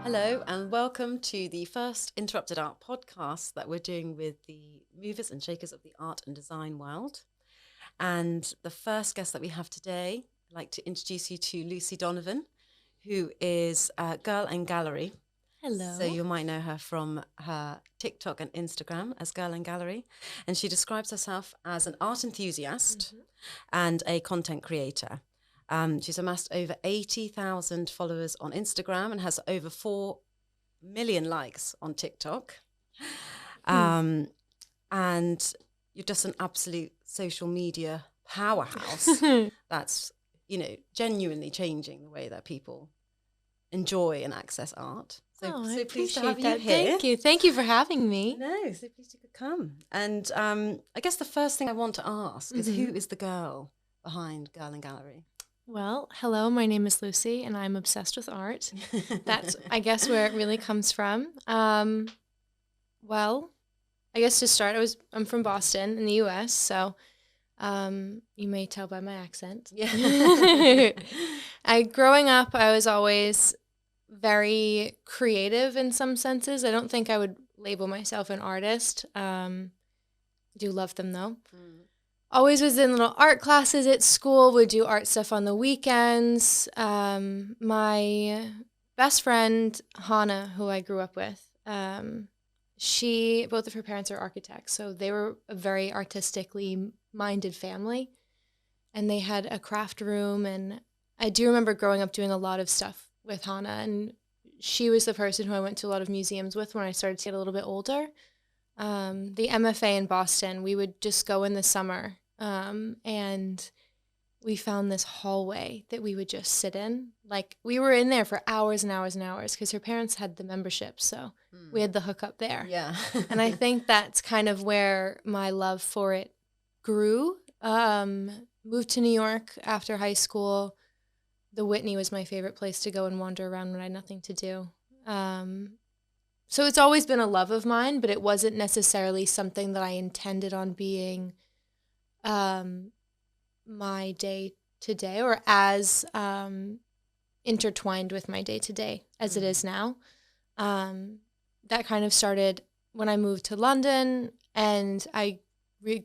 Hello, and welcome to the first Interrupted Art podcast that we're doing with the movers and shakers of the art and design world. And the first guest that we have today, I'd like to introduce you to Lucy Donovan, who is a Girl and Gallery. Hello. So you might know her from her TikTok and Instagram as Girl and Gallery. And she describes herself as an art enthusiast and a content creator. She's amassed over 80,000 followers on Instagram and has over 4 million likes on TikTok. And you're just an absolute social media powerhouse that's, genuinely changing the way that people enjoy and access art. So pleased to have you here. Thank you for having me. No, so pleased you could come. And I guess the first thing I want to ask is who is the girl behind Girl and Gallery? Well, hello, my name is Lucy, and I'm obsessed with art. That's, I guess, where it really comes from. Well, I guess to start, I'm from Boston in the U.S., so you may tell by my accent. Yeah. Growing up, I was always very creative in some senses. I don't think I would label myself an artist. Do love them, though. Always was in little art classes at school, would do art stuff on the weekends. My best friend, Hannah, who I grew up with, both of her parents are architects, so they were a very artistically minded family. And they had a craft room, and I do remember growing up doing a lot of stuff with Hannah, and she was the person who I went to a lot of museums with when I started to get a little bit older. The MFA in Boston, we would just go in the summer. And we found this hallway that we would just sit in. Like, we were in there for hours and hours and hours because her parents had the membership, so we had the hookup there. Yeah. And I think that's kind of where my love for it grew. Moved to New York after high school. The Whitney was my favorite place to go and wander around when I had nothing to do. So it's always been a love of mine, but it wasn't necessarily something that I intended on being my day to day, or as intertwined with my day to day as it is now. That kind of started when I moved to London, and I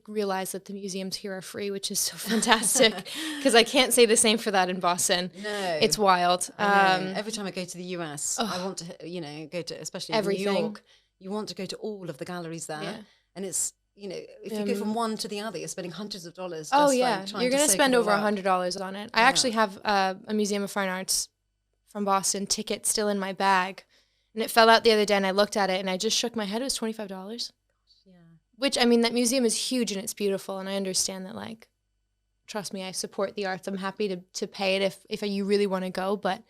realized that the museums here are free, which is so fantastic because I can't say the same for that in Boston. No, it's wild. Every time I go to the US, I want to, go to, especially everything. in New York, you want to go to all of the galleries there, and it's. If you go from one to the other, you're spending hundreds of dollars. You're going to spend over $100 on it. I actually have a Museum of Fine Arts from Boston ticket still in my bag, and it fell out the other day, and I looked at it, and I just shook my head. It was $25. Yeah. Which, I mean, that museum is huge, and it's beautiful, and I understand that, like, trust me, I support the arts. I'm happy to pay it if you really want to go, but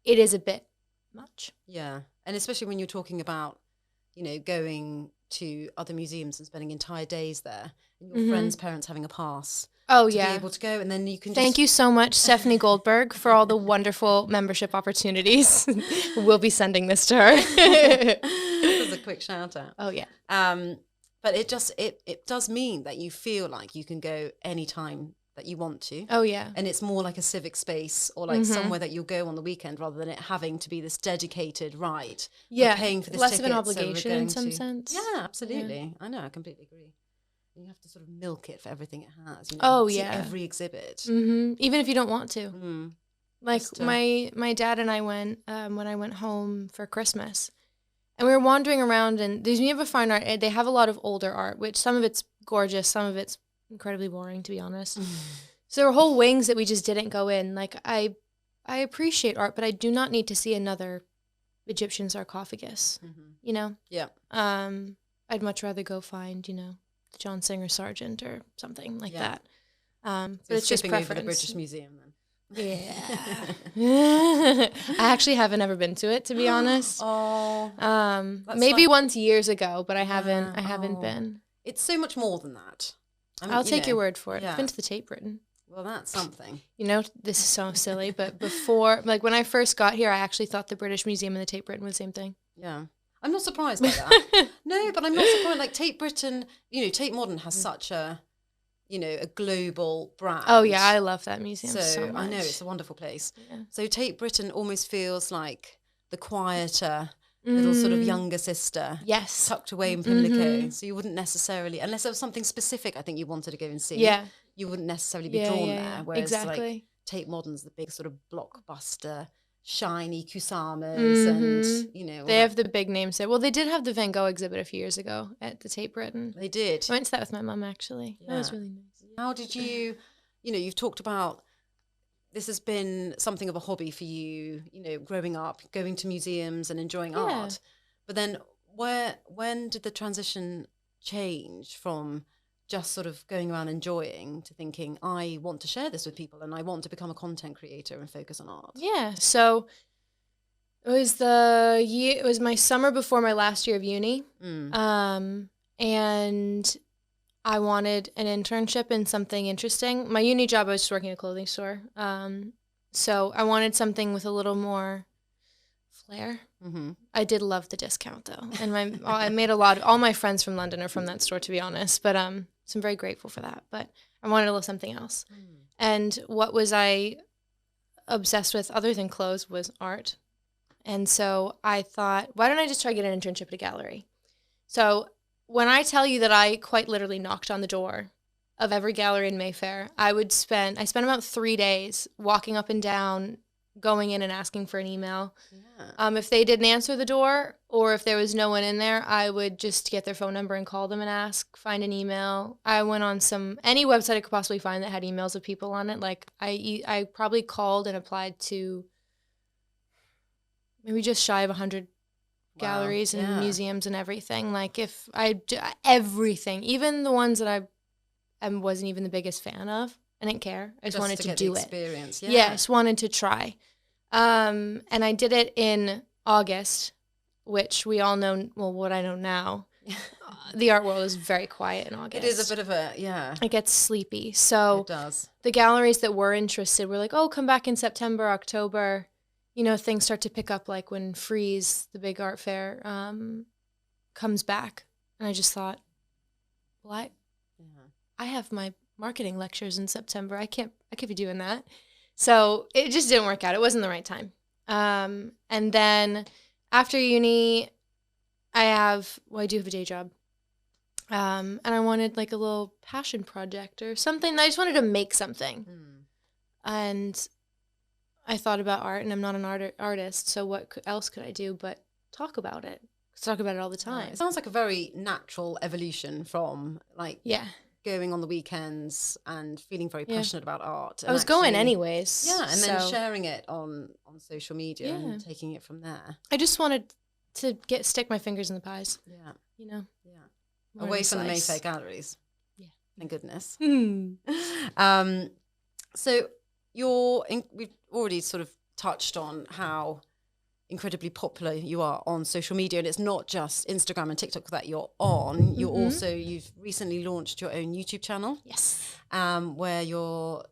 it is a bit much. Yeah, and especially when you're talking about, going to other museums and spending entire days there, and your friends' parents having a pass. To be able to go, and then you can. Thank you so much, Stephanie Goldberg, for all the wonderful membership opportunities. We'll be sending this to her. That's a quick shout out. Oh yeah. But it does mean that you feel like you can go anytime that you want to. Oh yeah. And it's more like a civic space, or like somewhere that you'll go on the weekend, rather than it having to be this dedicated ride. Yeah. Paying for this less ticket, of an obligation in some sense. Yeah, absolutely. Yeah. I know. I completely agree. You have to sort of milk it for everything it has. See every exhibit. Even if you don't want to. Like my dad and I went when I went home for Christmas, and we were wandering around, and the Museum of Fine Art, they have a lot of older art, which some of it's gorgeous, some of it's incredibly boring, to be honest. So there were whole wings that we just didn't go in. Like, I appreciate art, but I do not need to see another Egyptian sarcophagus. Yeah. I'd much rather go find the John Singer Sargent or something like that. But it's just preference. Over the British Museum then. Yeah. I actually haven't ever been to it, to be honest. Maybe once years ago, but I haven't been. It's so much more than that. I'll take your word for it. I've been to the Tate Britain. Well, that's something. This is so silly, but before, like, when I first got here, I actually thought the British Museum and the Tate Britain was the same thing. Yeah. I'm not surprised by that. No, but I'm not surprised. Like, Tate Britain, Tate Modern has such a global brand. Oh, yeah, I love that museum so much. I know, it's a wonderful place. Yeah. So Tate Britain almost feels like the quieter little sort of younger sister, yes, tucked away in Pimlico. So you wouldn't necessarily, unless there was something specific I think you wanted to go and see, yeah, you wouldn't necessarily be drawn there. Whereas exactly. like Tate Modern's the big sort of blockbuster, shiny Kusamas and, you know. They have the big names there. Well, they did have the Van Gogh exhibit a few years ago at the Tate Britain. They did. I went to that with my mum, actually. That was really nice. How did you, you know, you've talked about this has been something of a hobby for you, you know, growing up, going to museums and enjoying art. But then when did the transition change from just sort of going around enjoying to thinking, I want to share this with people and I want to become a content creator and focus on art? Yeah. So it was my summer before my last year of uni. And I wanted an internship in something interesting. My uni job, I was just working at a clothing store. So I wanted something with a little more flair. I did love the discount though. And I made all my friends from London are from that store, to be honest. But so I'm very grateful for that. But I wanted a little something else. And what was I obsessed with other than clothes was art. And so I thought, why don't I just try to get an internship at a gallery? So when I tell you that I quite literally knocked on the door of every gallery in Mayfair, I spent about 3 days walking up and down, going in and asking for an email. If they didn't answer the door or if there was no one in there, I would just get their phone number and call them and ask, find an email. I went on any website I could possibly find that had emails of people on it. Like I probably called and applied to maybe just shy of 100 galleries and museums and everything. Like everything, even the ones that I wasn't even the biggest fan of. I didn't care. I just wanted to do it. Experience. Yeah, I just wanted to try. And I did it in August, which we all know, well, what I know now, the art world is very quiet in August. It is a bit of it gets sleepy. So it does. The galleries that were interested were like, oh, come back in September, October. You know, things start to pick up, like when Frieze, the big art fair, comes back. And I just thought, well, I have my marketing lectures in September. I can't be doing that. So it just didn't work out. It wasn't the right time. And then after uni, I do have a day job. And I wanted like a little passion project or something. I just wanted to make something. And I thought about art, and I'm not an artist, so what else could I do but talk about it? Talk about it all the time. It sounds like a very natural evolution from like going on the weekends and feeling very passionate about art. I was going anyways. Yeah, and then sharing it on social media and taking it from there. I just wanted to stick my fingers in the pies. Yeah. You know? Yeah. Away from the Mayfair galleries. Yeah. Thank goodness. So we've already sort of touched on how incredibly popular you are on social media, and it's not just Instagram and TikTok that you're on. You've recently launched your own YouTube channel. Yes. Where you're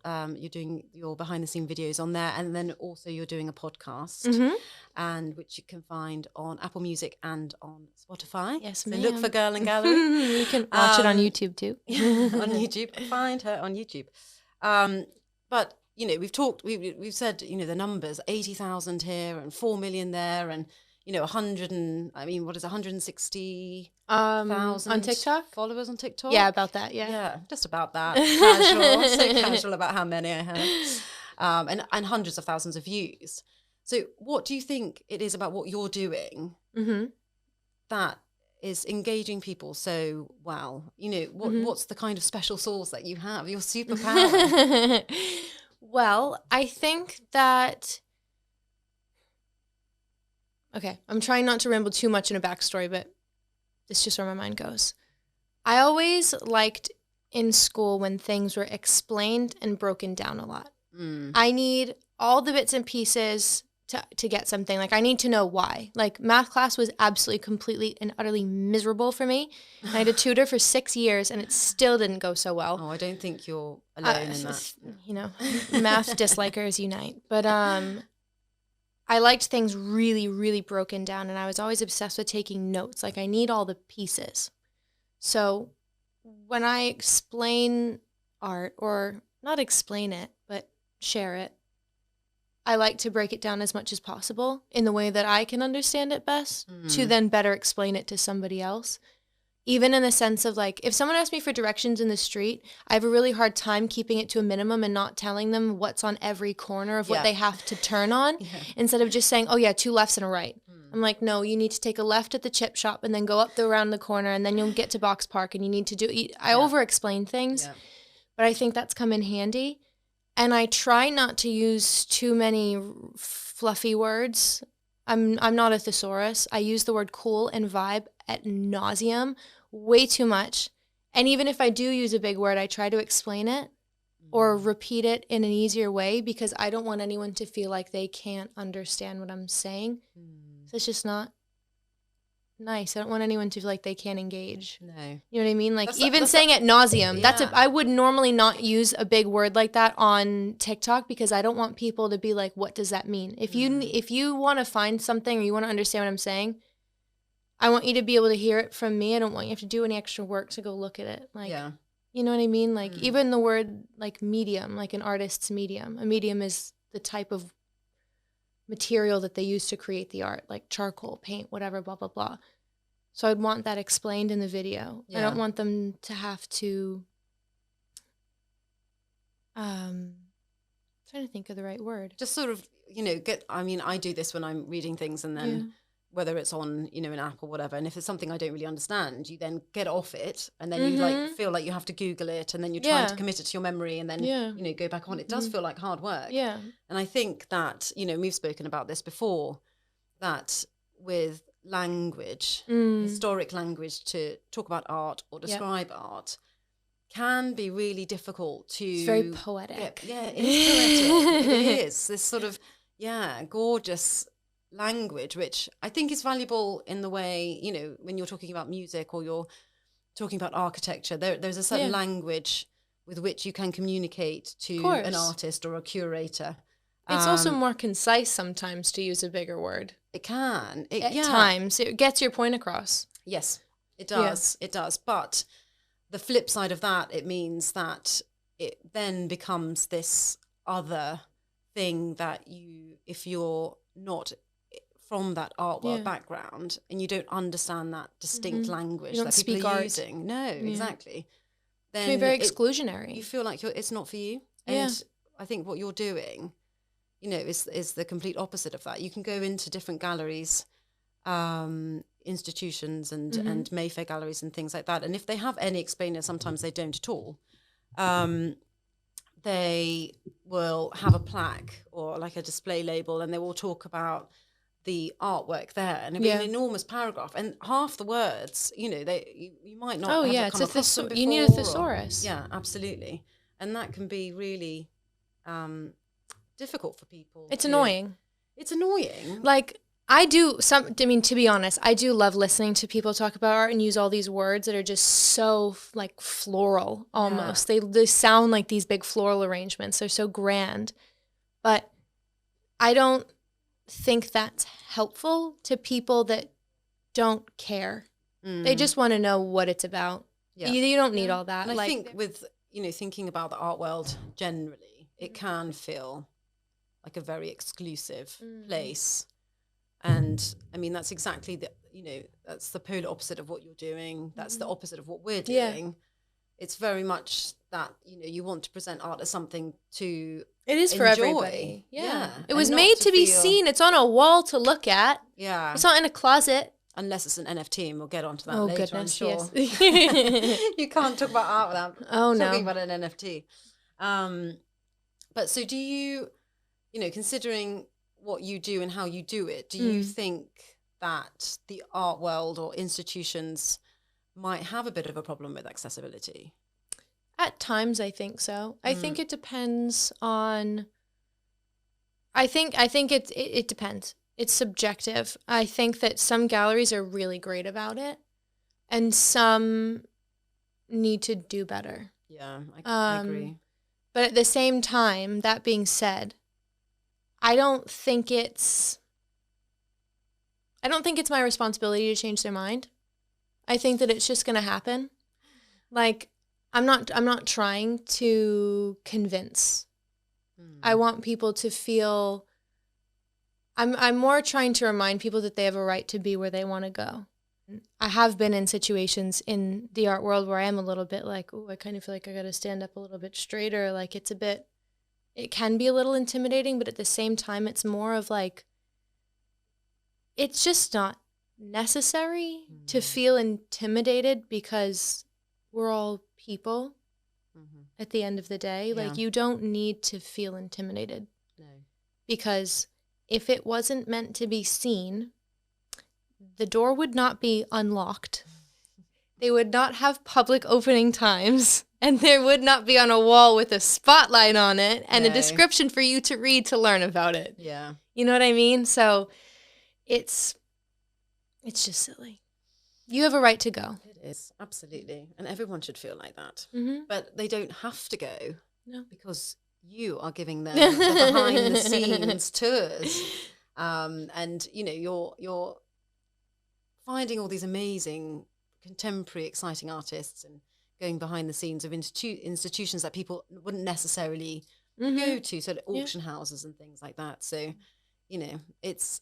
doing your behind the scene videos on there, and then also you're doing a podcast, and which you can find on Apple Music and on Spotify. Yes, so ma'am. Look for Girl in Gallery. You can watch it on YouTube too. On YouTube, find her on YouTube. But you know, we've said, you know, the numbers, 80,000 here and 4 million there, and you know, 160,000 on TikTok followers on TikTok. Yeah, about that. Yeah, just about that. Casual, so casual about how many I have, and hundreds of thousands of views. So, what do you think it is about what you're doing that is engaging people so well? You know, what's the kind of special sauce that you have? Your superpower. Well, I think that... Okay, I'm trying not to ramble too much in a backstory, but it's just where my mind goes. I always liked in school when things were explained and broken down a lot. I need all the bits and pieces to get something. Like, I need to know why. Like, math class was absolutely, completely, and utterly miserable for me. And I had a tutor for 6 years, and it still didn't go so well. Oh, I don't think you're alone in that. You know, math dislikers unite. But I liked things really, really broken down, and I was always obsessed with taking notes. Like, I need all the pieces. So when I explain art, or not explain it, but share it, I like to break it down as much as possible in the way that I can understand it best to then better explain it to somebody else. Even in the sense of like, if someone asks me for directions in the street, I have a really hard time keeping it to a minimum and not telling them what's on every corner of what they have to turn on instead of just saying, oh yeah, 2 lefts and a right. I'm like, no, you need to take a left at the chip shop and then go up around the corner and then you'll get to Box Park and you need to do, I over-explain things, but I think that's come in handy. And I try not to use too many fluffy words. I'm not a thesaurus. I use the word cool and vibe ad nauseum, way too much. And even if I do use a big word, I try to explain it or repeat it in an easier way because I don't want anyone to feel like they can't understand what I'm saying. So it's just not nice. I don't want anyone to feel like they can't engage. No. You know what I mean? Like that's saying ad nauseum, I would normally not use a big word like that on TikTok because I don't want people to be like, what does that mean? If you want to find something or you want to understand what I'm saying, I want you to be able to hear it from me. I don't want you to have to do any extra work to go look at it. Like, you know what I mean? Like even the word like medium, like an artist's medium. A medium is the type of material that they use to create the art, like charcoal, paint, whatever, blah, blah, blah. So I'd want that explained in the video. I don't want them to have to, trying to think of the right word. Just sort of, I do this when I'm reading things and then whether it's on, an app or whatever. And if it's something I don't really understand, you then get off it and then you like feel like you have to Google it and then you're trying to commit it to your memory and then, go back on. It does feel like hard work. Yeah. And I think that, we've spoken about this before, that with language, historic language to talk about art or describe art can be really difficult to... It's very poetic. It is poetic. It is. This sort of, gorgeous language, which I think is valuable in the way, when you're talking about music or you're talking about architecture, there's a certain language with which you can communicate to an artist or a curator. It's also more concise sometimes to use a bigger word. It can. At times. It gets your point across. Yes, it does. Yeah. It does. But the flip side of that, it means that it then becomes this other thing that if you're not from that art world background and you don't understand that distinct language that people are using. No, exactly. Then it can be very exclusionary. You feel like it's not for you. And I think what you're doing, is the complete opposite of that. You can go into different galleries, institutions and Mayfair galleries and things like that. And if they have any explainer, sometimes they don't at all. They will have a plaque or like a display label and they will talk about the artwork there, and it'd be an enormous paragraph, and half the words, you might not. Oh yeah, it's a thesaurus. You need a thesaurus. Yeah, absolutely, and that can be really difficult for people. It's annoying. It's annoying. Like to be honest, I do love listening to people talk about art and use all these words that are just so like floral almost. They sound like these big floral arrangements. They're so grand, but I don't think that's helpful to people that don't care. They just want to know what it's about. Yeah. You don't need all that. And I think with, thinking about the art world generally, it can feel like a very exclusive place. And I mean, that's exactly that's the polar opposite of what you're doing. That's the opposite of what we're doing. It's very much that, you want to present art as something to It is enjoy. For everybody. Yeah. It was made to be seen. It's on a wall to look at. Yeah. It's not in a closet. Unless it's an NFT, and we'll get onto that later, goodness, I'm sure. Yes. You can't talk about art without talking about an NFT. But so do you, considering what you do and how you do it, do you think that the art world or institutions might have a bit of a problem with accessibility? At times, I think so. I think it depends on. I think it depends. It's subjective. I think that some galleries are really great about it, and some need to do better. Yeah, I agree. But at the same time, that being said, I don't think it's my responsibility to change their mind. I think that it's just going to happen. Like, I'm not trying to convince. I want people to feel I'm more trying to remind people that they have a right to be where they want to go. I have been in situations in the art world where I am a little bit like, oh, I kind of feel like I got to stand up a little bit straighter. Like it can be a little intimidating, but at the same time, it's more of like, it's just not necessary to feel intimidated because we're all people at the end of the day. Yeah. Like, you don't need to feel intimidated. No. Because if it wasn't meant to be seen, the door would not be unlocked. They would not have public opening times, and there would not be on a wall with a spotlight on it and a description for you to read to learn about it. Yeah. You know what I mean? So it's just silly. You have a right to go. It is, absolutely. And everyone should feel like that. Mm-hmm. But they don't have to go. No. Because you are giving them the behind the scenes tours. And, you know, you're finding all these amazing contemporary exciting artists and going behind the scenes of institutions that people wouldn't necessarily go to, so auction houses and things like that. So, you know, it's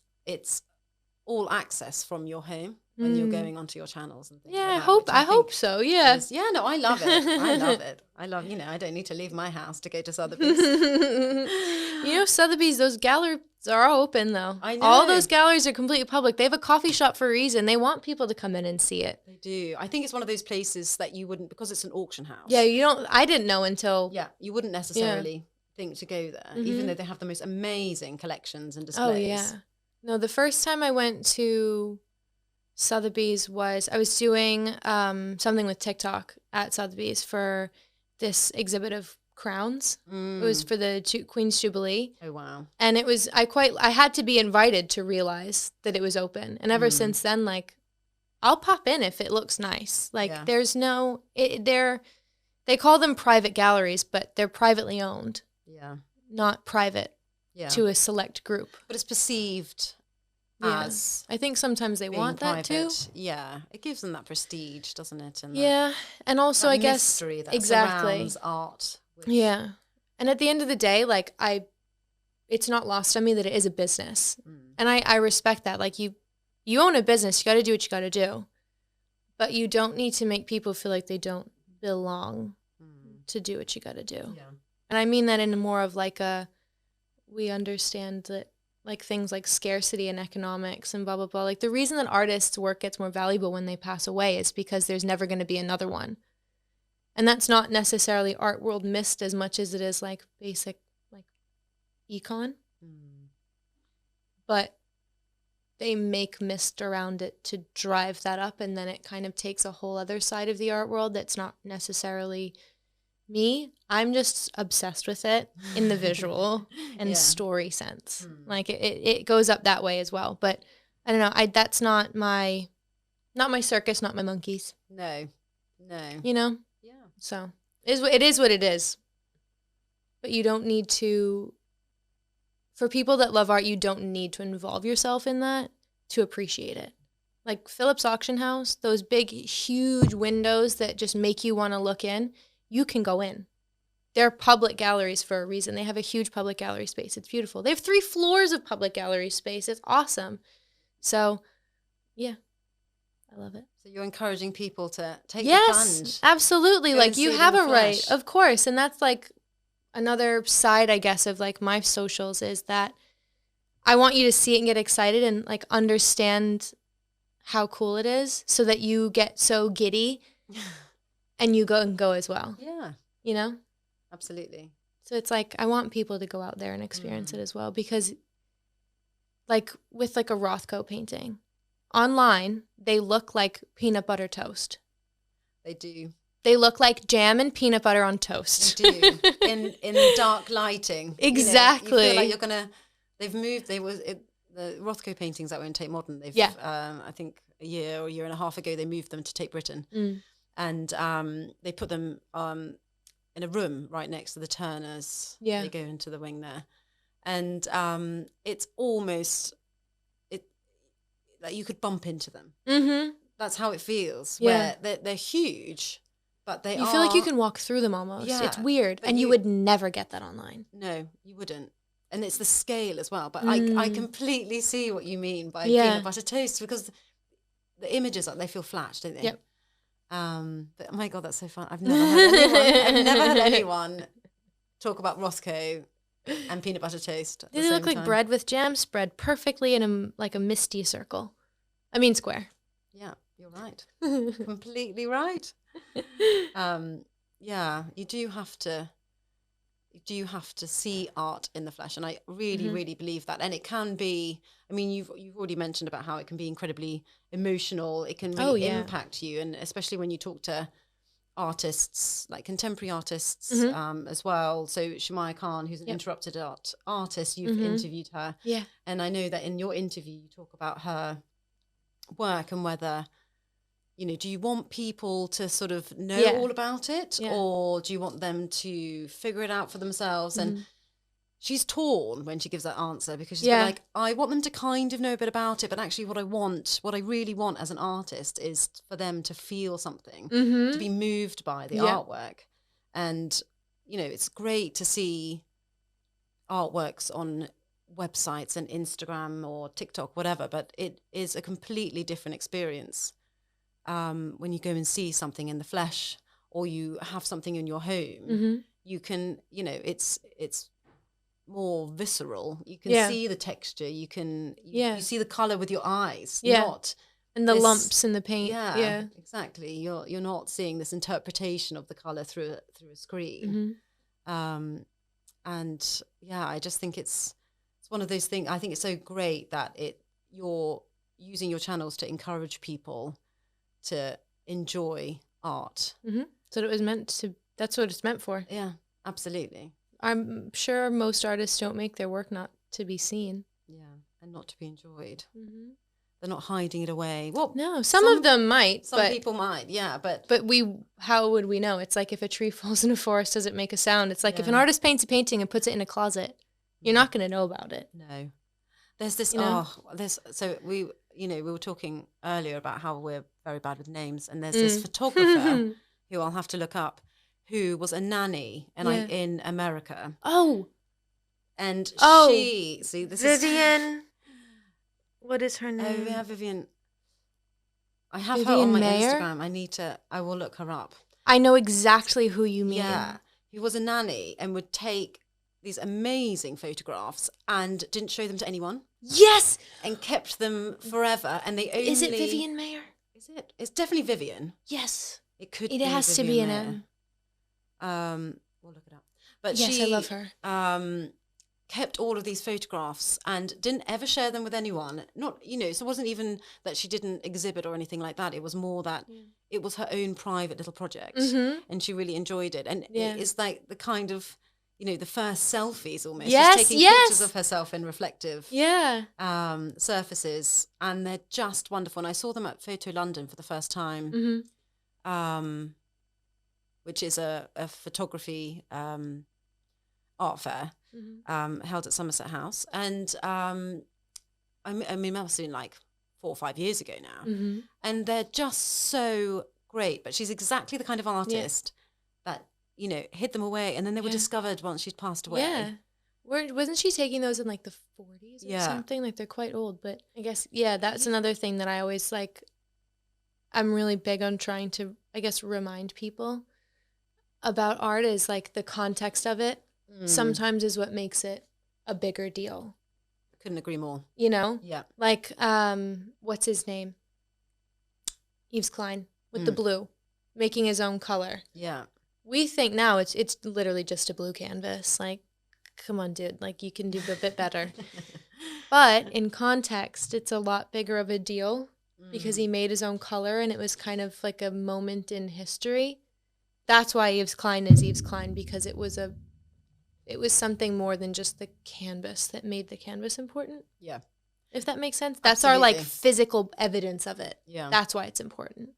all access from your home when you're going onto your channels and things like that. I hope so. Yeah. Yeah, no, I love it. I love it. I love, you know, I don't need to leave my house to go to Sotheby's. You know, Sotheby's, those galleries are all open though. I know. All those galleries are completely public. They have a coffee shop for a reason. They want people to come in and see it. They do. I think it's one of those places that you wouldn't, because it's an auction house. Yeah, I didn't know until. Yeah, you wouldn't necessarily think to go there, even though they have the most amazing collections and displays. Oh, yeah. No, the first time I went to Sotheby's was I was doing something with TikTok at Sotheby's for this exhibit of crowns. It was for the Queen's Jubilee. Oh, wow. And it was, I had to be invited to realize that it was open. And ever since then, like, I'll pop in if it looks nice. Like, there's no, they call them private galleries, but they're privately owned. Yeah. Not private to a select group. But it's perceived as I think sometimes they want that too. Yeah, it gives them that prestige, doesn't it? And and also I guess mystery that exactly surrounds art. And at the end of the day, like it's not lost on me that it is a business, and I respect that. Like you own a business, you got to do what you got to do, but you don't need to make people feel like they don't belong to do what you got to do. Yeah. And I mean that in more of like we understand that. Like things like scarcity and economics and blah, blah, blah. Like the reason that artists' work gets more valuable when they pass away is because there's never going to be another one. And that's not necessarily art world mist as much as it is like basic like econ. But they make mist around it to drive that up, and then it kind of takes a whole other side of the art world that's not necessarily me. I'm just obsessed with it in the visual and story sense. Like it goes up that way as well. But I don't know. That's not my circus, not my monkeys. No. You know. Yeah. So it is what it is. But you don't need to. For people that love art, you don't need to involve yourself in that to appreciate it. Like Phillips Auction House, those big, huge windows that just make you want to look in. You can go in. They're public galleries for a reason. They have a huge public gallery space. It's beautiful. They have 3 floors of public gallery space. It's awesome. So, yeah, I love it. So you're encouraging people to take the plunge. Yes, absolutely. Like you have a right, of course. And that's like another side, I guess, of like my socials is that I want you to see it and get excited and like understand how cool it is so that you get so giddy and you go as well. Yeah. You know? Absolutely. So it's like, I want people to go out there and experience it as well, because like with like a Rothko painting, online, they look like peanut butter toast. They do. They look like jam and peanut butter on toast. They do. in dark lighting. Exactly. You feel like you're going to, they've moved, the Rothko paintings that were in Tate Modern, they've, I think a year or a year and a half ago, they moved them to Tate Britain. And they put them in a room right next to the Turners. They go into the wing there. And it's almost, like you could bump into them. That's how it feels. Where they're huge, but you feel like you can walk through them almost. It's weird. And you would never get that online. No, you wouldn't. and it's the scale as well. But I completely see what you mean by peanut butter toast, because the images, they feel flat, don't they? Yep. But oh my God, that's so fun. I've never heard anyone talk about Roscoe and peanut butter toast. They look like bread with jam spread perfectly in a misty circle. I mean square. Yeah, you're right. Completely right. Yeah, you do have to see art in the flesh, and I really, really believe that. And it can be, I mean, you've already mentioned about how it can be incredibly emotional. It can really impact you, and especially when you talk to artists, like contemporary artists, as well. So Shemaya Khan, who's an interrupted art artist, you've interviewed her. Yeah. And I know that in your interview, you talk about her work and whether, do you want people to sort of know all about it, or do you want them to figure it out for themselves? And she's torn when she gives that answer, because she's like, I want them to kind of know a bit about it, but actually what I really want as an artist is for them to feel something, to be moved by the artwork. And, it's great to see artworks on websites and Instagram or TikTok, whatever, but it is a completely different experience when you go and see something in the flesh, or you have something in your home. You can, it's more visceral. You can see the texture. You can you see the color with your eyes, not and the lumps in the paint. Yeah, exactly. You're not seeing this interpretation of the color through a screen. And I just think it's one of those things. I think it's so great that you're using your channels to encourage people to enjoy art. So it was meant to. That's what it's meant for. Yeah, absolutely. I'm sure most artists don't make their work not to be seen. Yeah, and not to be enjoyed. They're not hiding it away. Well, no, some of them might. Some people might, but how would we know? It's like if a tree falls in a forest, does it make a sound? It's like if an artist paints a painting and puts it in a closet, you're not going to know about it. No. There's this, so we were talking earlier about how we're very bad with names, and there's this photographer who I'll have to look up, who was a nanny in America. Oh. And she, see, this Vivian. What is her name? Oh, yeah, Vivian. I have her on my Instagram. I will look her up. I know exactly who you mean. Yeah. He was a nanny and would take these amazing photographs and didn't show them to anyone. Yes! And kept them forever. And they only... Is it Vivian Mayer? Is it? It's definitely Vivian. Yes. It could be. It has to be an M. We'll look it up. But yes, I love her. Kept all of these photographs and didn't ever share them with anyone. Not, so it wasn't even that she didn't exhibit or anything like that. It was more that it was her own private little project, and she really enjoyed it. And it's like the kind of, the first selfies almost. Yes, just taking pictures of herself in reflective surfaces, and they're just wonderful. And I saw them at Photo London for the first time, which is a photography art fair. Held at Somerset House, and I mean, it must have been like 4 or 5 years ago now, and they're just so great. But she's exactly the kind of artist that hid them away, and then they were discovered once she'd passed away. Yeah, wasn't she taking those in like the 40s or something? Like they're quite old, but I guess that's another thing that I always like. I'm really big on trying to, I guess, remind people about art is like the context of it. Sometimes is what makes it a bigger deal. Couldn't agree more. Yeah. Like, what's his name? Yves Klein with the blue, making his own color. Yeah. We think now it's literally just a blue canvas. Like, come on, dude. Like, you can do a bit better. But in context, it's a lot bigger of a deal because he made his own color, and it was kind of like a moment in history. That's why Yves Klein is Yves Klein, because it was something more than just the canvas that made the canvas important. Yeah. If that makes sense. That's our like physical evidence of it. Yeah. That's why it's important.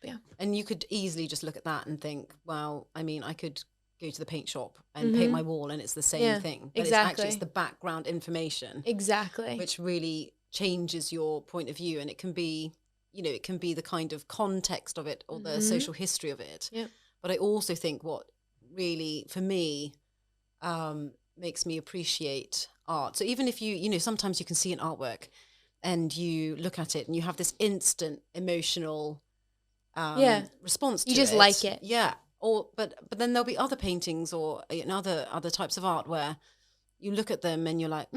Yeah. And you could easily just look at that and think, well, I mean, I could go to the paint shop and paint my wall and it's the same thing. But it's the background information. Exactly. Which really changes your point of view, and it can be, it can be the kind of context of it or the social history of it. Yeah. But I also think what really, for me, makes me appreciate art. So even if sometimes you can see an artwork and you look at it and you have this instant emotional response to it. You just like it. Yeah. But then there'll be other paintings or other types of art where you look at them and you're like,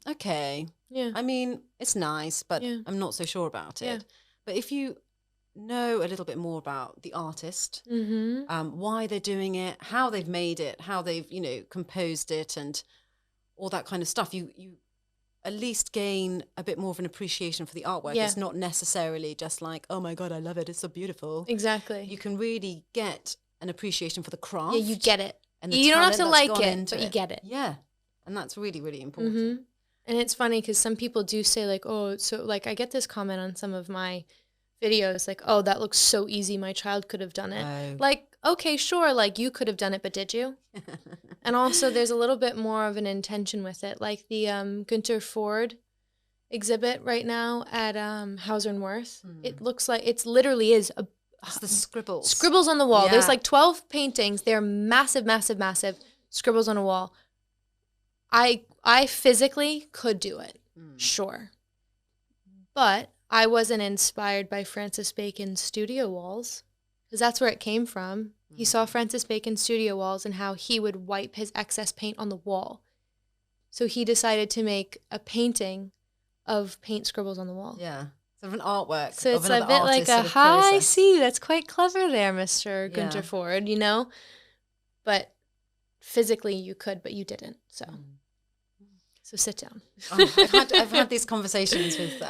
okay. Yeah. I mean, it's nice, but Yeah. I'm not so sure about it. Yeah. But if you know a little bit more about the artist, why they're doing it, how they've made it, how they've, composed it and all that kind of stuff, you at least gain a bit more of an appreciation for the artwork. Yeah. It's not necessarily just like, oh my God, I love it, it's so beautiful. Exactly. You can really get an appreciation for the craft. Yeah, you get it. And the you don't have to talent like it, but it. you get it. Yeah. And that's really, really important. And it's funny because some people do say like, oh, so like I get this comment on some of my videos like, oh, that looks so easy. My child could have done it. Oh. Like, okay, sure. Like you could have done it, but did you? And also there's a little bit more of an intention with it. Like the Gunter Ford exhibit right now at Hauser and Wirth. It looks like it's literally is it's the scribbles. Scribbles on the wall. Yeah. There's like 12 paintings. They're massive, massive, massive scribbles on a wall. I physically could do it, sure. But I wasn't inspired by Francis Bacon's studio walls, because that's where it came from. He saw Francis Bacon's studio walls and how he would wipe his excess paint on the wall. So he decided to make a painting of paint scribbles on the wall. Yeah. Sort of an artwork. So of it's a bit like sort of I see, that's quite clever there, Mr. Gunter Yeah. Ford, But physically you could, but you didn't. So sit down. I've had these conversations with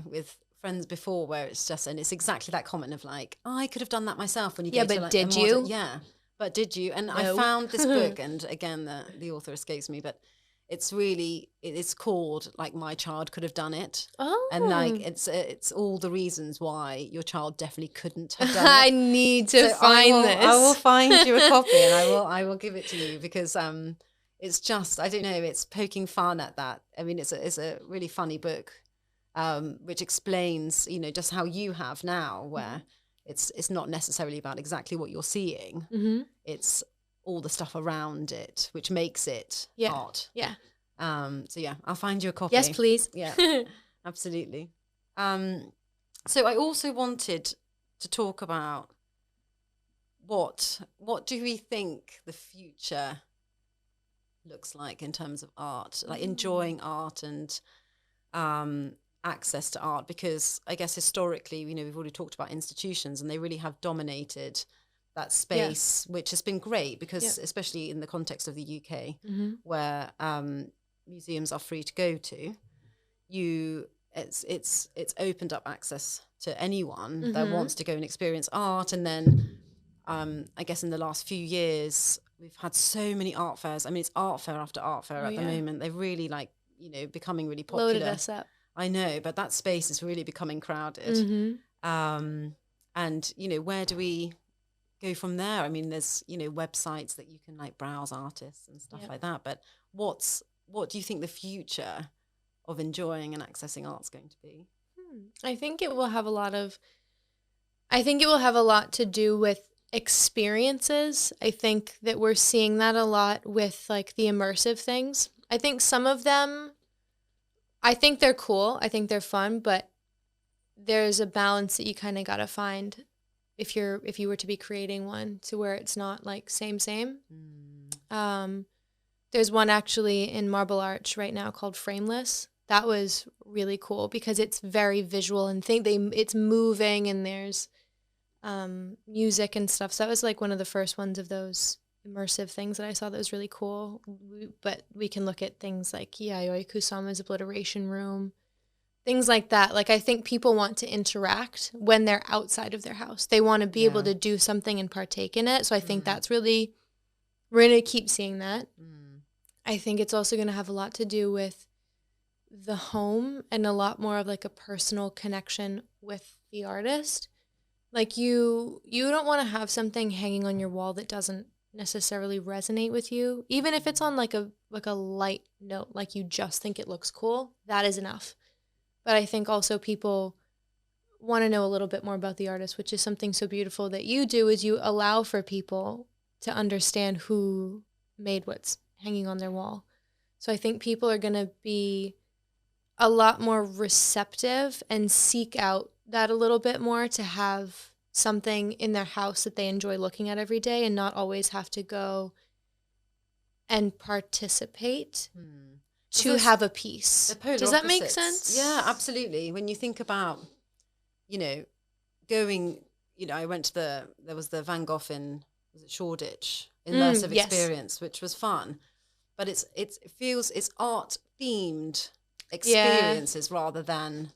with friends before where it's just, and it's exactly that comment of like, oh, I could have done that myself when you go to like did you? Yeah, but did you? And No. I found this book, and again the author escapes me, but it's called like My Child Could Have Done It. Oh. And like it's all the reasons why your child definitely couldn't have done it. I need to find this. I will find you a copy and I will give it to you because it's just, I don't know, it's poking fun at that. I mean, it's a really funny book, which explains, just how you have now, where it's not necessarily about exactly what you're seeing. It's all the stuff around it, which makes it art. Yeah. So yeah, I'll find you a copy. Yes, please. Yeah, absolutely. So I also wanted to talk about what do we think the future looks like in terms of art, like enjoying art and access to art, because I guess historically, we've already talked about institutions and they really have dominated that space, which has been great because especially in the context of the UK, where museums are free to go to, it's opened up access to anyone that wants to go and experience art. And then I guess in the last few years we've had so many art fairs. I mean, it's art fair after art fair at the moment. They're really becoming really popular. Loaded us up. I know, but that space is really becoming crowded. And where do we go from there? I mean, there's websites that you can like browse artists and stuff like that, but what do you think the future of enjoying and accessing art's going to be? I think it will have a lot to do with experiences. I think that we're seeing that a lot with like the immersive things. I think some of them, I think they're cool, I think they're fun, but there's a balance that you kind of got to find if you were to be creating one, to where it's not like same. There's one actually in Marble Arch right now called Frameless. That was really cool because it's very visual and it's moving and there's music and stuff. So that was like one of the first ones of those immersive things that I saw that was really cool. But we can look at things like Yayoi Kusama's Obliteration Room, things like that. Like I think people want to interact when they're outside of their house. They want to be able to do something and partake in it. So I think that's really, we're going to keep seeing that. I think it's also going to have a lot to do with the home and a lot more of like a personal connection with the artist. Like you don't want to have something hanging on your wall that doesn't necessarily resonate with you, even if it's on like a light note, like you just think it looks cool. That is enough. But I think also people want to know a little bit more about the artist, which is something so beautiful that you do, is you allow for people to understand who made what's hanging on their wall. So I think people are going to be a lot more receptive and seek out that a little bit more to have something in their house that they enjoy looking at every day and not always have to go and participate to have a piece. Does that make sense? Yeah, absolutely. When you think about, going, I went to there was the Van Gogh in, was it Shoreditch? Immersive experience, which was fun. But it feels it's art themed experiences rather than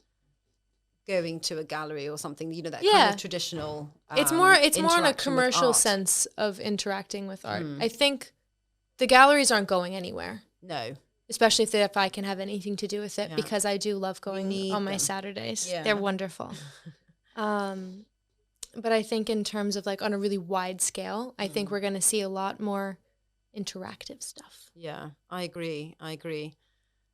going to a gallery or something, that kind of traditional. It's more in a commercial sense of interacting with art. I think the galleries aren't going anywhere. No. Especially if I can have anything to do with it, because I do love going on my Saturdays. Yeah. They're wonderful. But I think in terms of like on a really wide scale, I think we're going to see a lot more interactive stuff. Yeah, I agree.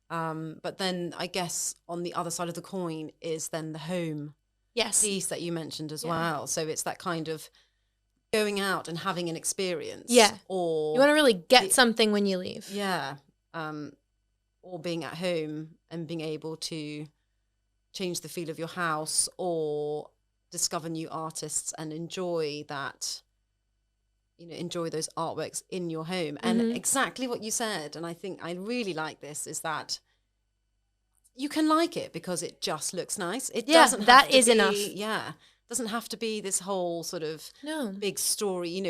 But then I guess on the other side of the coin is then the home piece that you mentioned as well. So it's that kind of going out and having an experience. Yeah. Or you want to really get something when you leave. Yeah. Or being at home and being able to change the feel of your house or discover new artists and enjoy that, enjoy those artworks in your home. And exactly what you said, and I think I really like this, is that you can like it because it just looks nice. It doesn't have that to is be, enough. Yeah. Doesn't have to be this whole sort of big story.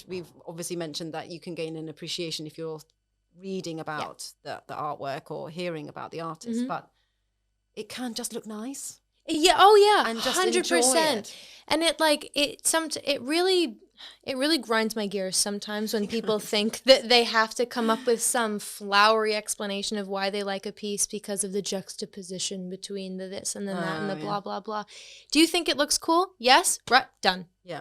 We've obviously mentioned that you can gain an appreciation if you're reading about the artwork or hearing about the artist, but it can just look nice. Yeah. Oh yeah. And just 100%. And it really grinds my gears sometimes when people think that they have to come up with some flowery explanation of why they like a piece because of the juxtaposition between the this and then that and the blah, blah, blah. Do you think it looks cool? Yes? Right. Done. Yeah.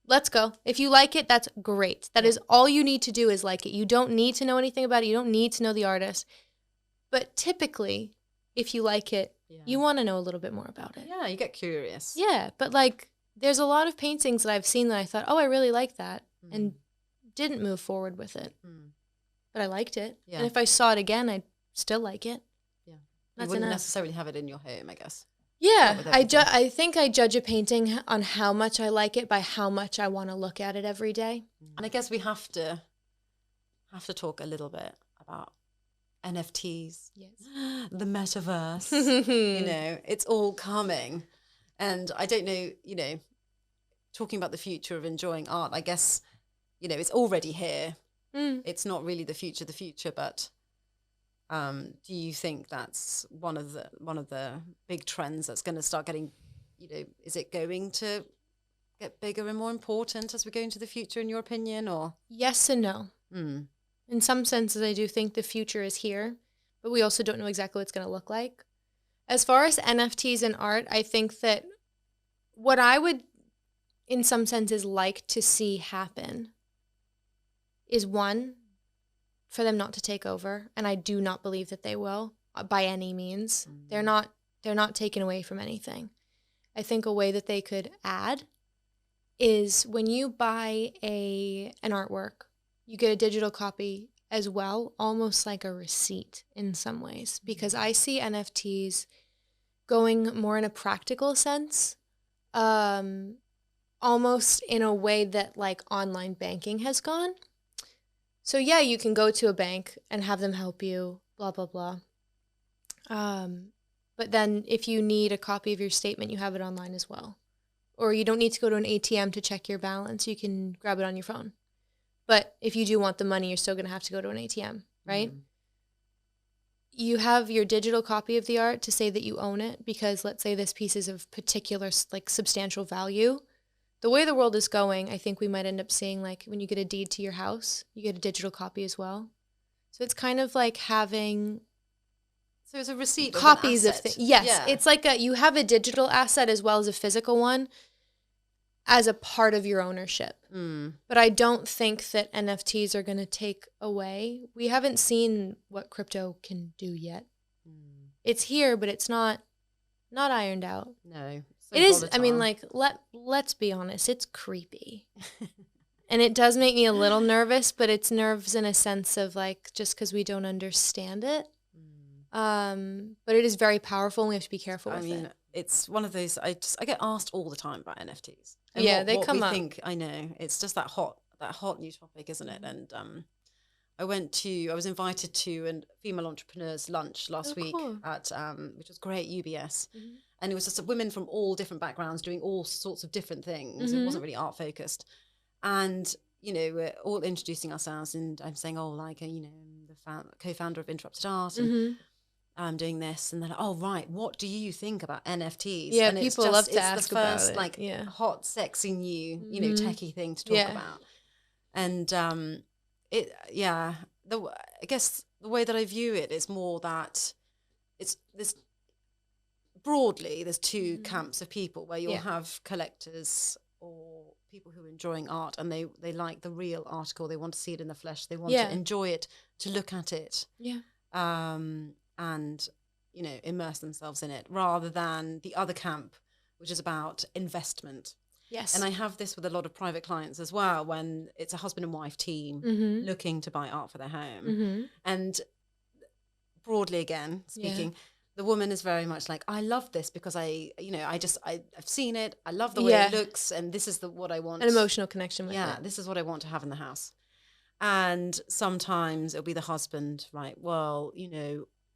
Let's go. If you like it, that's great. That is all you need to do is like it. You don't need to know anything about it. You don't need to know the artist. But typically, if you like it, you want to know a little bit more about it. Yeah, you get curious. Yeah, but like there's a lot of paintings that I've seen that I thought, oh, I really like that, and didn't move forward with it. But I liked it. Yeah. And if I saw it again, I'd still like it. Yeah. You wouldn't necessarily have it in your home, I guess. Yeah, I think I judge a painting on how much I like it by how much I want to look at it every day. And I guess we have to talk a little bit about NFTs, the metaverse. It's all coming. And I don't know, talking about the future of enjoying art, I guess, it's already here. It's not really the future, but do you think that's one of the big trends that's going to start getting, is it going to get bigger and more important as we go into the future, in your opinion, or? Yes and no. In some senses, I do think the future is here, but we also don't know exactly what it's going to look like. As far as NFTs and art, I think that what I would, in some senses, like to see happen is, one, for them not to take over, and I do not believe that they will by any means. They're not taken away from anything. I think a way that they could add is when you buy an artwork, you get a digital copy as well, almost like a receipt in some ways, because I see NFTs going more in a practical sense, almost in a way that like online banking has gone. So yeah, you can go to a bank and have them help you, blah, blah, blah. But then if you need a copy of your statement, you have it online as well. Or you don't need to go to an ATM to check your balance. You can grab it on your phone. But if you do want the money, you're still going to have to go to an ATM, right? You have your digital copy of the art to say that you own it, because let's say this piece is of particular like substantial value. The way the world is going, I think we might end up seeing like when you get a deed to your house, you get a digital copy as well. So it's kind of like having... So it's a receipt copies of things. Yes, yeah. It's like you have a digital asset as well as a physical one as a part of your ownership. But I don't think that NFTs are going to take away. We haven't seen what crypto can do yet. It's here, but it's not ironed out. No. It is. I mean, like, let's be honest. It's creepy. And it does make me a little nervous, but it's nerves in a sense of like just because we don't understand it. But it is very powerful and we have to be careful with it. It's one of those, I get asked all the time about NFTs. And Yeah, what, they what come we up. think, I know, it's just that hot new topic, isn't it? And I was invited to a female entrepreneurs lunch last week cool. at, which was great, UBS. And it was just women from all different backgrounds doing all sorts of different things. It wasn't really art focused. And, we're all introducing ourselves and I'm saying, I'm the co-founder of Interrupted Art and I'm doing this. And they're like, oh, right, what do you think about NFTs? Yeah, and people love to ask it's the first, about it. hot, sexy new, techie thing to talk about. And I guess the way that I view it is more that there's two camps of people where you'll have collectors or people who are enjoying art and they like the real article. They want to see it in the flesh. They want to enjoy it, to look at it. And, immerse themselves in it rather than the other camp, which is about investment. Yes. And I have this with a lot of private clients as well, when it's a husband and wife team looking to buy art for their home. And broadly again, speaking, the woman is very much like, I love this because I've seen it. I love the way it looks. And this is what I want. An emotional connection with it. Yeah, this is what I want to have in the house. And sometimes it'll be the husband, right? Well,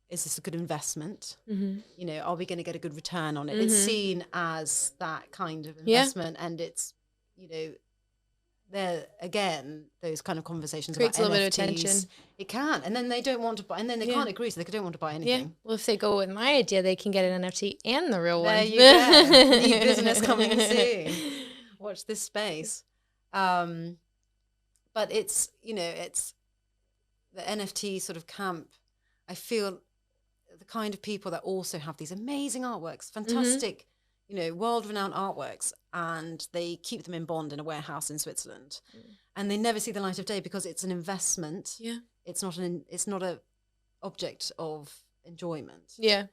is this a good investment? Are we going to get a good return on it? It's seen as that kind of investment. And it's, there again, those kind of conversations creates about a little NFTs, bit of tension. It can. And then they don't want to buy, and then they can't agree, so they don't want to buy anything. Yeah. Well, if they go with my idea, they can get an NFT and the real one. There you go. New business coming soon. Watch this space. But it's, it's the NFT sort of camp. I feel the kind of people that also have these amazing artworks, fantastic, world-renowned artworks, and they keep them in bond in a warehouse in Switzerland, and they never see the light of day because it's an investment. Yeah, it's not a object of enjoyment. Yeah,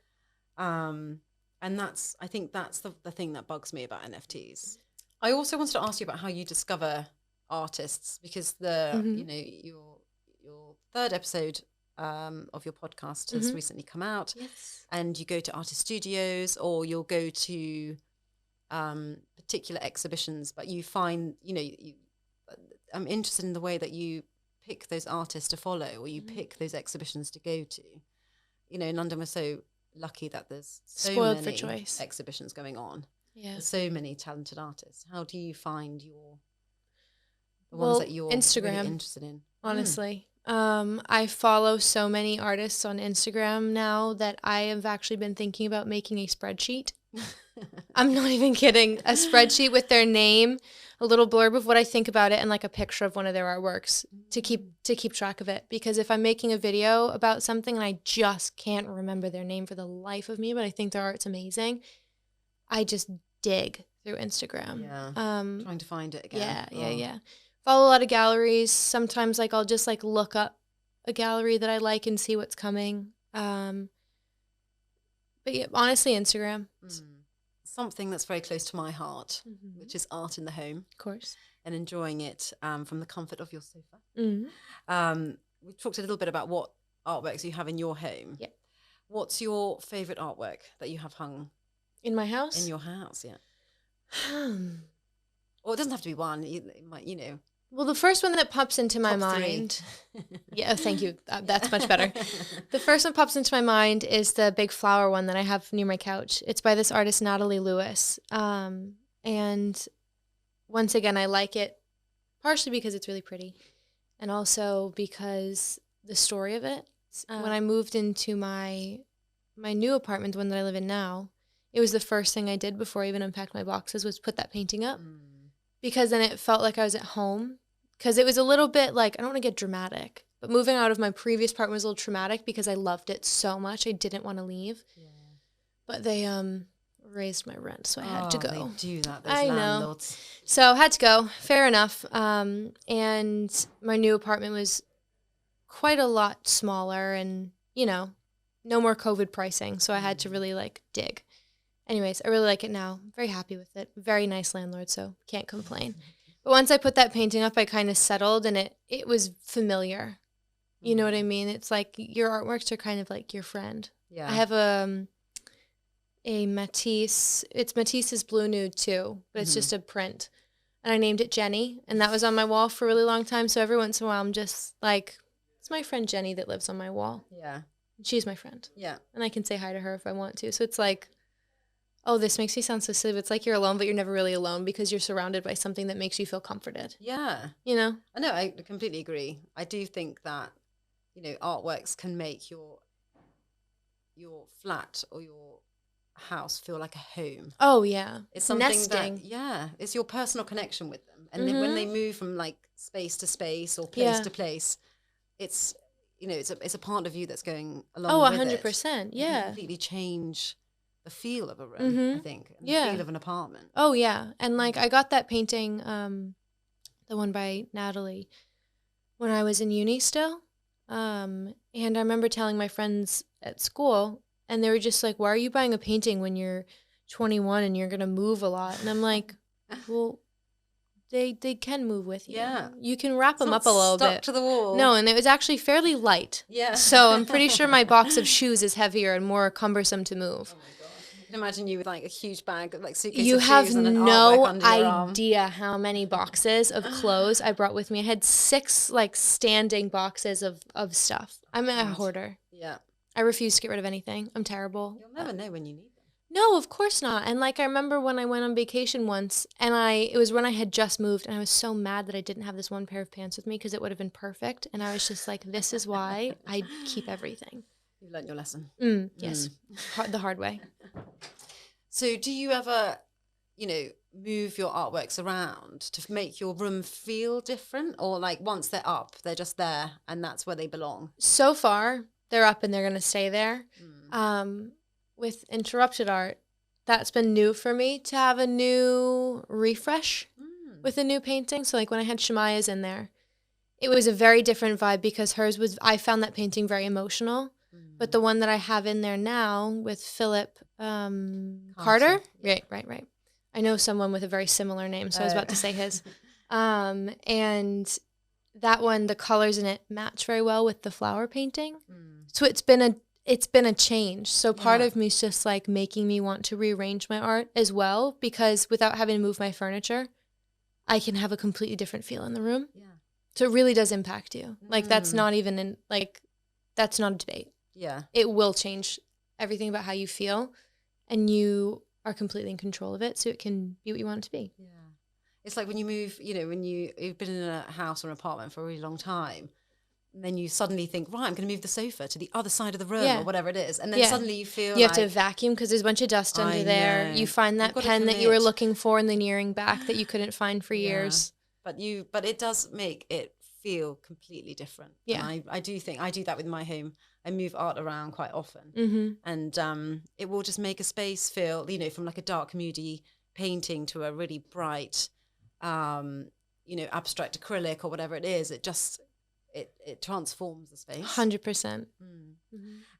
and I think that's the thing that bugs me about NFTs. I also wanted to ask you about how you discover artists, because your third episode of your podcast has recently come out. Yes. And you go to artist studios or you'll go to particular exhibitions, but you find, I'm interested in the way that you pick those artists to follow or you pick those exhibitions to go to. In London we're so lucky that there's so spoiled many for choice exhibitions going on. Yeah. There's so many talented artists. How do you find the ones that you're Instagram, really interested in? Honestly. I follow so many artists on Instagram now that I have actually been thinking about making a spreadsheet. I'm not even kidding. A spreadsheet with their name, a little blurb of what I think about it, and like a picture of one of their artworks to keep track of it. Because if I'm making a video about something and I just can't remember their name for the life of me, but I think their art's amazing, I just dig through Instagram. Yeah. Trying to find it again. Yeah. Follow a lot of galleries. Sometimes I'll just look up a gallery that I like and see what's coming. But yeah, honestly, Instagram. Something that's very close to my heart, which is art in the home. Of course. And enjoying it from the comfort of your sofa. We talked a little bit about what artworks you have in your home. Yeah. What's your favourite artwork that you have hung? In my house? In your house, yeah. Or it doesn't have to be one. It might, Well, the first one that pops into my mind. Yeah, thank you. That's much better. The first one pops into my mind is the big flower one that I have near my couch. It's by this artist, Natalie Lewis. And once again, I like it partially because it's really pretty and also because the story of it. When I moved into my new apartment, the one that I live in now, it was the first thing I did before I even unpacked my boxes was put that painting up. Because then it felt like I was at home. Because it was a little bit I don't want to get dramatic, but moving out of my previous apartment was a little traumatic because I loved it so much. I didn't want to leave. Yeah. But they raised my rent, so I had to go. They do that, those landlords. Know. So I had to go. Fair enough. And my new apartment was quite a lot smaller and, no more COVID pricing. So I had to really dig. Anyways, I really like it now. I'm very happy with it. Very nice landlord, so can't complain. But once I put that painting up, I kind of settled, and it was familiar. You know what I mean? It's like your artworks are kind of like your friend. Yeah. I have a Matisse. It's Matisse's Blue Nude too, but it's just a print. And I named it Jenny, and that was on my wall for a really long time. So every once in a while, I'm just like, it's my friend Jenny that lives on my wall. Yeah. She's my friend. Yeah. And I can say hi to her if I want to. So it's like, oh, this makes me sound so silly, but it's like you're alone, but you're never really alone because you're surrounded by something that makes you feel comforted. Yeah. You know? I know, I completely agree. I do think that, you know, artworks can make your flat or your house feel like a home. Oh, yeah. It's something nesting. that, yeah, it's your personal connection with them. And then when they move from like space to space or place to place, it's, you know, it's a part of you that's going along with it. 100%. It Yeah. can completely change the feel of a room, I think, and the feel of an apartment. Oh, yeah. And like I got that painting, the one by Natalie, when I was in uni still. And I remember telling my friends at school, and they were just like, why are you buying a painting when you're 21 and you're going to move a lot? And I'm like, well, they can move with you. Yeah. You can wrap them up a little stuck bit. to the wall. No, and it was actually fairly light. Yeah. So I'm pretty sure my box of shoes is heavier and more cumbersome to move. Oh my God. I can imagine you with like a huge bag, like suitcase You of have shoes and an no artwork under your arm. idea how many boxes of clothes I brought with me. I had 6 like standing boxes of stuff. I'm a hoarder. Yeah. I refuse to get rid of anything. I'm terrible. You'll never know when you need them. No, of course not. And like I remember when I went on vacation once, and it was when I had just moved, and I was so mad that I didn't have this one pair of pants with me because it would have been perfect. And I was just like, this is why I keep everything. You learned your lesson. Yes, the hard way. So do you ever, you know, move your artworks around to make your room feel different? Or like once they're up, they're just there and that's where they belong? So far, they're up and they're going to stay there. With interrupted art, that's been new for me to have a new refresh with a new painting. So like when I had Shemaya's in there, it was a very different vibe because I found that painting very emotional. But the one that I have in there now with Philip Carter. Yeah. Right. I know someone with a very similar name, so I was about to say his. And that one, the colors in it match very well with the flower painting. So it's been a change. So part of me is just like making me want to rearrange my art as well, because without having to move my furniture, I can have a completely different feel in the room. Yeah. So it really does impact you. Like that's not even that's not a debate. Yeah. It will change everything about how you feel, and you are completely in control of it, so it can be what you want it to be. Yeah. It's like when you move, you know, when you've been in a house or an apartment for a really long time, and then you suddenly think, right, I'm going to move the sofa to the other side of the room or whatever it is. And then suddenly you feel you have to vacuum because there's a bunch of dust under there. You find that pen that you were looking for in the nearing back that you couldn't find for years. But it does make it feel completely different. Yeah. And I do think I do that with my home. I move art around quite often. And it will just make a space feel, you know, from like a dark, moody painting to a really bright, you know, abstract acrylic or whatever it is. It just... It transforms the space. 100%.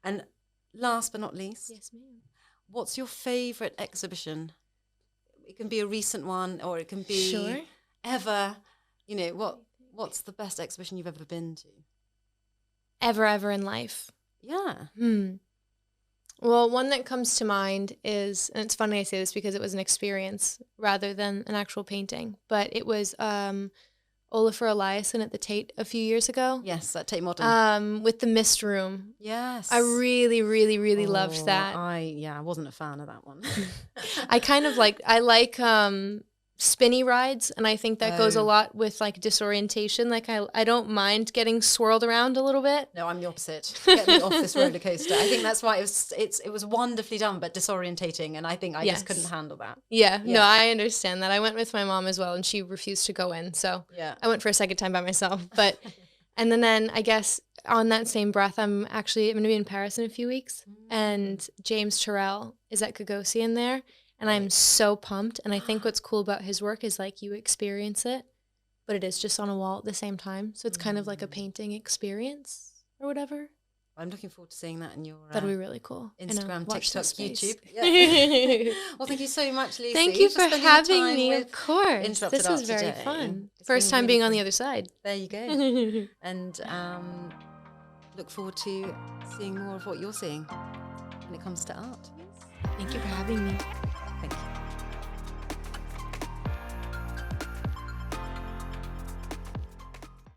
And last but not least, yes, ma'am. What's your favorite exhibition? It can be a recent one, or it can be ever. You know, what's the best exhibition you've ever been to? Ever in life. Yeah. Well, one that comes to mind is, and it's funny I say this because it was an experience rather than an actual painting, but it was Olafur Eliasson at the Tate a few years ago. Yes, at Tate Modern. With the Mist Room. Yes. I really, really, really loved that. I wasn't a fan of that one. I like spinny rides, and I think that goes a lot with like disorientation. Like I don't mind getting swirled around a little bit. No, I'm the opposite. Get me off this roller coaster. I think that's why it was wonderfully done, but disorientating, and I think I just couldn't handle that. Yeah, no, I understand that. I went with my mom as well, and she refused to go in, so I went for a second time by myself. But and then I guess on that same breath, I'm going to be in Paris in a few weeks, and James Turrell is at Gagosian in there. And I'm so pumped. And I think what's cool about his work is like you experience it, but it is just on a wall at the same time. So it's kind of like a painting experience or whatever. I'm looking forward to seeing that in your That'd be really cool. Instagram, Watch TikTok, this space. YouTube. Yeah. Well, thank you so much, Lucy. Thank you for spending the having time me. with Of course, Interrupted this was Art very today. fun. It's First been time really being on fun. the other side. There you go. And look forward to seeing more of what you're seeing when it comes to art. Thank you for having me.